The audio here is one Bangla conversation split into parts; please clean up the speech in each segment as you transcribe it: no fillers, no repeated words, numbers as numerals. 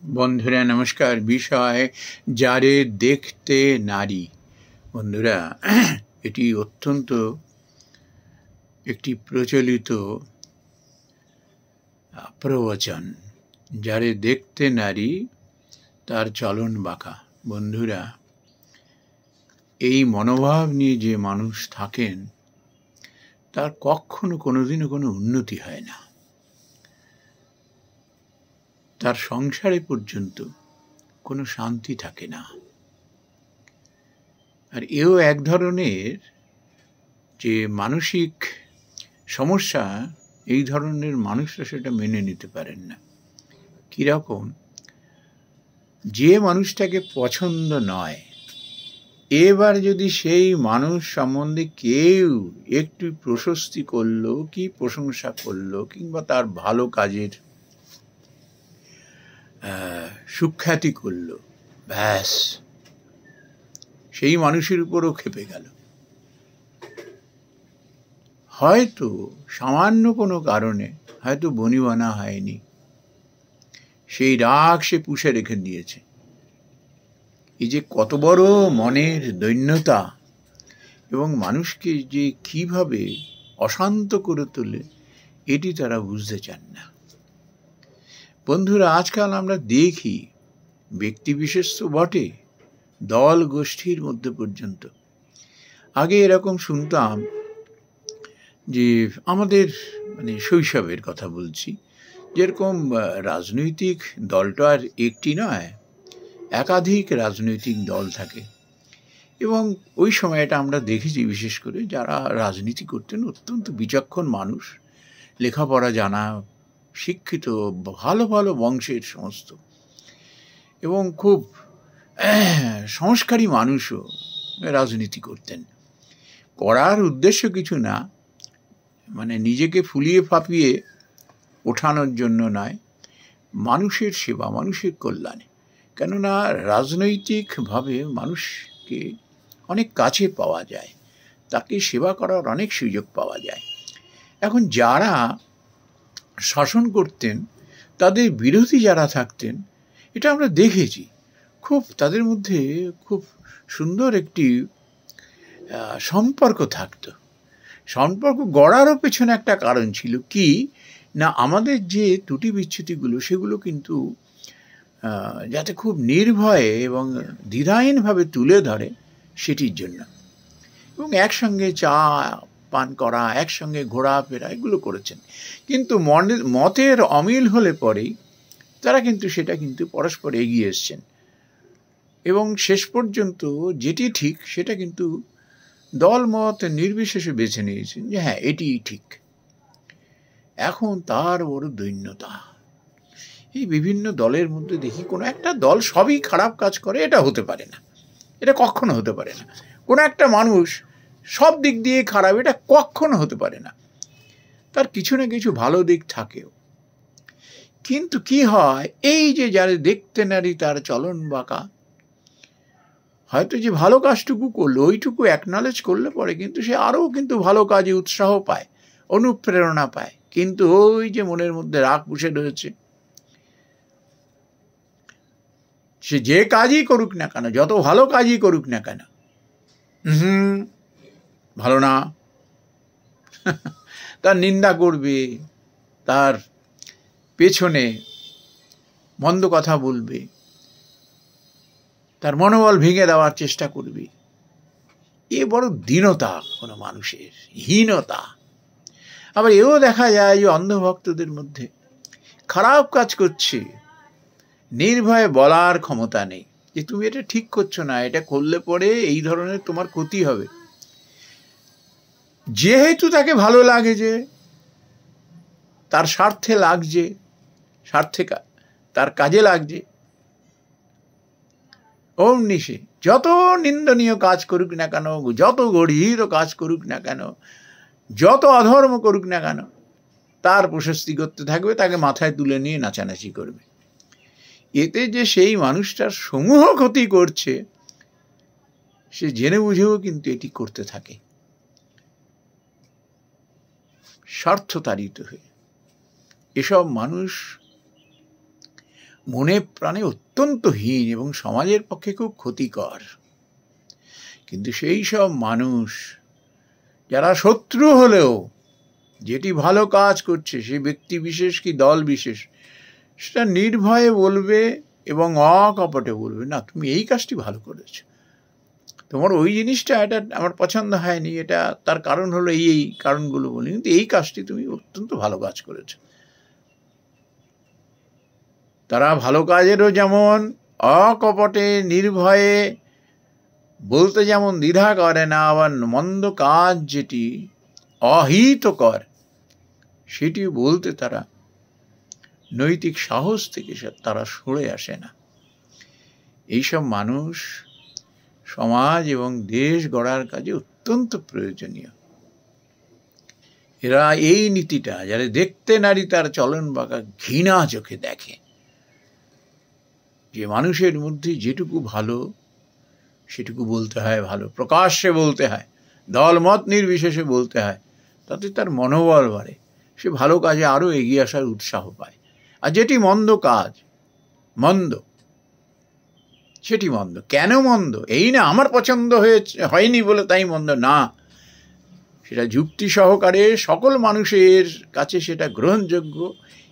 বন্ধুরা নমস্কার। বিষয় যারে দেখতে নারী। বন্ধুরা, এটি অত্যন্ত একটি প্রচলিত প্রবচন। যারে দেখতে নারী তার চলন বাঁকা। বন্ধুরা, এই মনোভাব নিয়ে যে মানুষ থাকেন তার কখনো কোনোদিনও কোনো উন্নতি হয় না। তার সংসারে পর্যন্ত কোনো শান্তি থাকে না। আর এও এক ধরনের যে মানসিক সমস্যা, এই ধরনের মানুষরা সেটা মেনে নিতে পারেন না। কীরকম? যে মানুষটাকে পছন্দ নয়, এবার যদি সেই মানুষ সম্বন্ধে কেউ একটু প্রশস্তি করলো কি প্রশংসা করলো কিংবা তার ভালো কাজের সুখ্যাতি করলো, ব্যাস সেই মানুষের উপরও ক্ষেপে গেল। হয়তো সামান্য কোনো কারণে, হয়তো বনিবনা হয়নি, সেই রাগ সে পুষে রেখে দিয়েছে। এই যে কত বড় মনের দৈন্যতা এবং মানুষকে যে কিভাবে অশান্ত করে তোলে, এটি তারা বুঝতে চান না। বন্ধুরা, আজকাল আমরা দেখি ব্যক্তি বিশেষ তো বটে, দল গোষ্ঠীর মধ্যে পর্যন্ত। আগে এরকম শুনতাম যে আমাদের শৈশবের কথা বলছি, যেরকম রাজনৈতিক দলটা আর একটি নয়, একাধিক রাজনৈতিক দল থাকে। এবং ওই সময়টা আমরা দেখেছি, বিশেষ করে যারা রাজনীতি করতেন অত্যন্ত বিচক্ষণ মানুষ, লেখাপড়া জানা, শিক্ষিত, ভালো ভালো বংশের সমস্ত, এবং খুব সংস্কারী মানুষও রাজনীতি করতেন। করার উদ্দেশ্য কিছু না, নিজেকে ফুলিয়ে ফাঁপিয়ে ওঠানোর জন্য নয়, মানুষের সেবা, মানুষের কল্যাণে। কেননা রাজনৈতিকভাবে মানুষকে অনেক কাছে পাওয়া যায়, তাকে সেবা করার অনেক সুযোগ পাওয়া যায়। এখন যারা শাসন করতেন, তাদের বিরোধী যারা থাকতেন, এটা আমরা দেখেছি, খুব তাদের মধ্যে খুব সুন্দর একটি সম্পর্ক থাকতো। সম্পর্ক গড়ারও পেছনে একটা কারণ ছিল কি না, আমাদের যে ত্রুটি বিচ্ছুতিগুলো সেগুলো কিন্তু যাতে খুব নির্ভয়ে এবং দ্বিধাহীনভাবে তুলে ধরে, সেটির জন্য। এবং একসঙ্গে চা পান করা, একসঙ্গে ঘোরাফেরা, এগুলো করেছেন। কিন্তু মতের অমিল হলে পরেই তারা কিন্তু সেটা কিন্তু পরস্পর এগিয়ে এসছেন, এবং শেষ পর্যন্ত যেটি ঠিক সেটা কিন্তু দল মত নির্বিশেষে বেছে নিয়েছেন যে হ্যাঁ এটিই ঠিক। এখন তার বড় দৈন্যতা। এই বিভিন্ন দলের মধ্যে দেখি কোনো একটা দল সবই খারাপ কাজ করে, এটা হতে পারে না, এটা কখনো হতে পারে না। কোনো একটা মানুষ সব দিক দিয়ে খারাপ, এটা কখনো হতে পারে না। তার কিছু না কিছু ভালো দিক থাকেও। কিন্তু কি হয়, এই যে যারা দেখতে নারী তার চলন বাঁকা, হয়তো যে ভালো কাজটুকু করলো ওইটুকু অ্যাকনলেজ করলে পরে কিন্তু সে আরও কিন্তু ভালো কাজে উৎসাহ পায়, অনুপ্রেরণা পায়। কিন্তু ওই যে মনের মধ্যে রাগ পুষে রয়েছে, সে যে কাজই করুক না কেন, যত ভালো কাজই করুক না কেন, ভালো না, তার নিন্দা করবে, তার পেছনে মন্দ কথা বলবে, তার মনোবল ভেঙে দেওয়ার চেষ্টা করবে। এ বড় দীনতা কোনো মানুষের, হীনতা। আবার এও দেখা যায় যে অন্ধভক্তদের মধ্যে খারাপ কাজ করছে, নির্ভয়ে বলার ক্ষমতা নেই যে তুমি এটা ঠিক করছো না, এটা করলে পরে এই ধরনের তোমার ক্ষতি হবে। যেহেতু তাকে ভালো লাগে, যে তার স্বার্থে লাগছে, স্বার্থে তার কাজে লাগছে, অমনি সে যত নিন্দনীয় কাজ করুক না কেন, যত গড়ির কাজ করুক না কেন, যত অধর্ম করুক না কেন, তার প্রশস্তি করতে থাকবে, তাকে মাথায় তুলে নিয়ে নাচানাচি করবে। এতে যে সেই মানুষটার সমূহ ক্ষতি করছে, সে জেনে বুঝেও কিন্তু এটি করতে থাকে, স্বার্থতাড়িত হয়ে। এসব মানুষ মনে প্রাণে অত্যন্ত হীন এবং সমাজের পক্ষে খুব ক্ষতিকর। কিন্তু সেই সব মানুষ যারা শত্রু হলেও যেটি ভালো কাজ করছে, সে ব্যক্তি বিশেষ কি দল বিশেষ, সেটা নির্ভয়ে বলবে এবং অকপটে বলবে, না তুমি এই কাজটি ভালো করেছো, তোমার ওই জিনিসটা এটা আমার পছন্দ হয়নি, এটা তার কারণ হলো এই এই কারণগুলো বলি, কিন্তু এই কাজটি তুমি অত্যন্ত ভালো কাজ করেছো। তারা ভালো কাজেরও যেমন অকপটে নির্ভয়ে বলতে যেমন দ্বিধা করে না, আবার মন্দ কাজ যেটি অহিতকর সেটি বলতে তারা নৈতিক সাহস থেকে তারা সরে আসে না। এইসব মানুষ সমাজ এবং দেশ গড়ার কাজে অত্যন্ত প্রয়োজনীয়। এরা এই নীতিটা, যারা দেখতে নারী তার চলন বাঁকা ঘৃণা চোখে দেখে, যে মানুষের মধ্যে যেটুকু ভালো সেটুকু বলতে হয়, ভালো প্রকাশ্যে বলতে হয়, দল মত নির্বিশেষে বলতে হয়, তাতে তার মনোবল বাড়ে, সে ভালো কাজে আরো এগিয়ে আসার উৎসাহ পায়। আর যেটি মন্দ কাজ, মন্দ, সেটি মন্দ। কেন মন্দ? এই না আমার পছন্দ হয়নি বলে তাই মন্দ, না, সেটা যুক্তি সহকারে সকল মানুষের কাছে সেটা গ্রহণযোগ্য,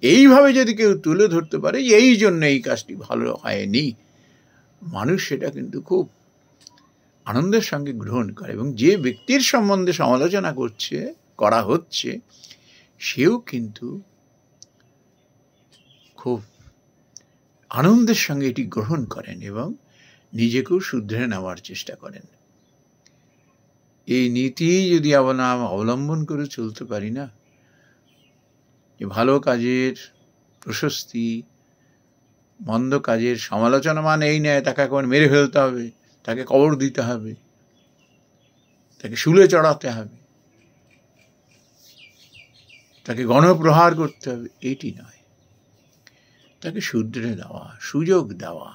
এইভাবে যদি কেউ তুলে ধরতে পারে এই জন্য এই কাজটি ভালো হয়নি, মানুষ সেটা কিন্তু খুব আনন্দের সঙ্গে গ্রহণ করে, এবং যে ব্যক্তির সম্বন্ধে সমালোচনা করা হচ্ছে সেও কিন্তু খুব আনন্দের সঙ্গে এটি গ্রহণ করেন এবং নিজেকেও শুধরে নেওয়ার চেষ্টা করেন। এই নীতি যদি আমরা অবলম্বন করে চলতে পারি না, যে ভালো কাজের প্রশস্তি, মন্দ কাজের সমালোচনা মানে এই নয় তাকে এখন মেরে ফেলতে হবে, তাকে কবর দিতে হবে, তাকে শুলে চড়াতে হবে, তাকে গণপ্রহার করতে হবে, এটি নয়। তাকে শুধরে দেওয়া, সুযোগ দেওয়া।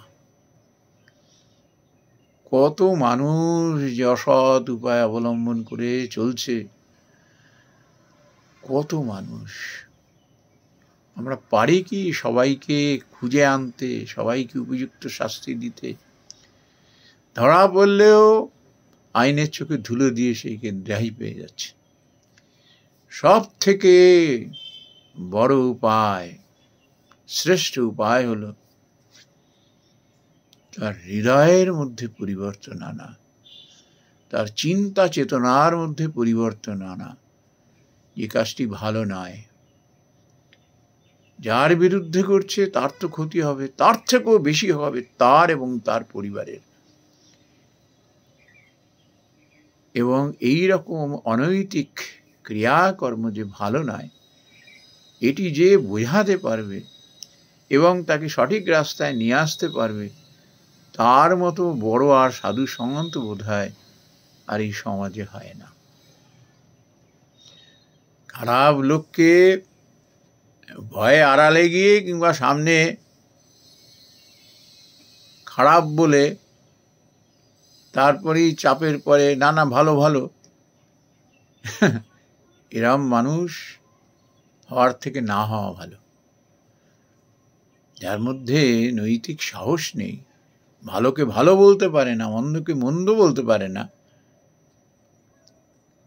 কত মানুষ যে অসৎ উপায় অবলম্বন করে চলছে, কত মানুষ। আমরা পারি কি সবাইকে খুঁজে আনতে, সবাইকে উপযুক্ত শাস্তি দিতে? ধরা পড়লেও আইনের চোখে ধুলো দিয়ে সেইকে রেহাই পেয়ে যাচ্ছে। সব থেকে বড় উপায়, শ্রেষ্ঠ উপায় হলো তার হৃদয়ের মধ্যে পরিবর্তন আনা, তার চিন্তা চেতনার মধ্যে পরিবর্তন আনা। যে কাজটি ভালো নয়, যার বিরুদ্ধে করছে তার তো ক্ষতি হবে, তার থেকেও বেশি হবে তার এবং তার পরিবারের। এবং এই রকম অনৈতিক ক্রিয়াকর্ম যে ভালো নয়, এটি যে বোঝাতে পারবে এবং তাকে সঠিক রাস্তায় নিয়ে আসতে পারবে, তার মতো বড় আর সাধু সঙ্গত বোধ হয় আর এই সমাজে হয় না। খারাপ লোককে ভয়ে আড়ালে গিয়ে কিংবা সামনে খারাপ বলে তারপরেই চাপের পরে না ভালো ভালো, এরম মানুষ হওয়ার থেকে না হওয়া ভালো। যার মধ্যে নৈতিক সাহস নেই, ভালোকে ভালো বলতে পারে না, মন্দকে মন্দ বলতে পারে না,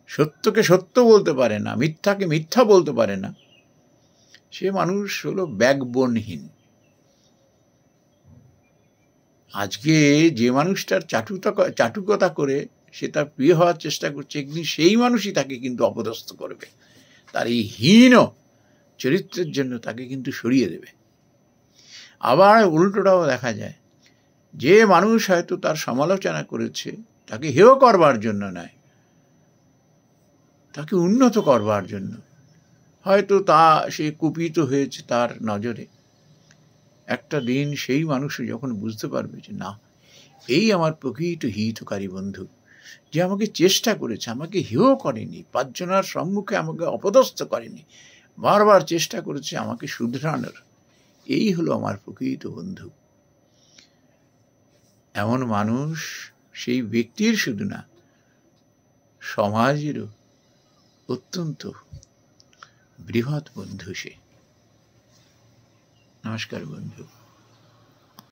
সত্যকে সত্য বলতে পারে না, মিথ্যাকে মিথ্যা বলতে পারে না, সে মানুষ হলো ব্যাকবোনহীন। আজকে যে মানুষটার চাটুকতা করে সে তার প্রিয় হওয়ার চেষ্টা করছে, একদিন সেই মানুষই তাকে কিন্তু অপদস্থ করবে, তার এই হীন চরিত্রের জন্য তাকে কিন্তু সরিয়ে দেবে। আবার উল্টোটাও দেখা যায়, যে মানুষ হয়তো তার সমালোচনা করেছে তাকে হেয় করবার জন্য নয়, তাকে উন্নত করবার জন্য, হয়তো সে কুপিত হয়েছে তার নজরে, একটা দিন সেই মানুষ যখন বুঝতে পারবে যে না, এই আমার প্রকৃত হিতকারী বন্ধু, যে আমাকে চেষ্টা করেছে, আমাকে হেয় করেনি, পাঁচজনের সম্মুখে আমাকে অপদস্থ করেনি, বারবার চেষ্টা করেছে আমাকে শুধরানোর, এই হলো আমার প্রকৃত বন্ধু। এমন মানুষ সেই ব্যক্তির শুধু না, সমাজেরও অত্যন্ত বৃহৎ বন্ধু সে। নমস্কার বন্ধু।